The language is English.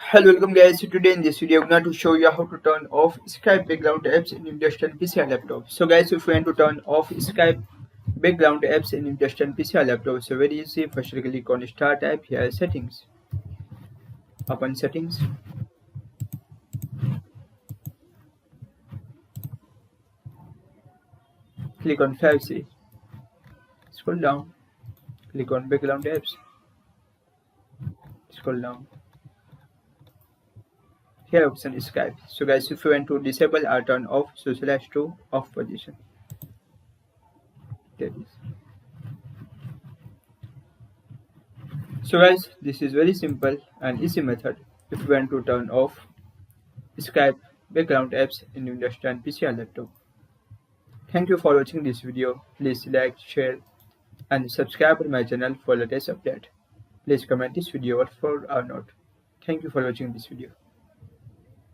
Hello, welcome guys. So today in this video I'm going to show you how to turn off Skype background apps in industrial PC or laptop. So guys, if you want to turn off Skype background apps in industrial PC or laptop, so very easy. First click on Start app, here settings. Open settings. Click on 5C. Scroll down. Click on background apps. Scroll down. Here option is Skype. So guys, if you want to disable or turn off, so select to off position. There is. So guys, this is very simple and easy method if you want to turn off Skype background apps in Windows 10 PC or laptop. Thank you for watching this video. Please like, share and subscribe to my channel for latest update. Please comment this video workful or not. Thank you for watching this video.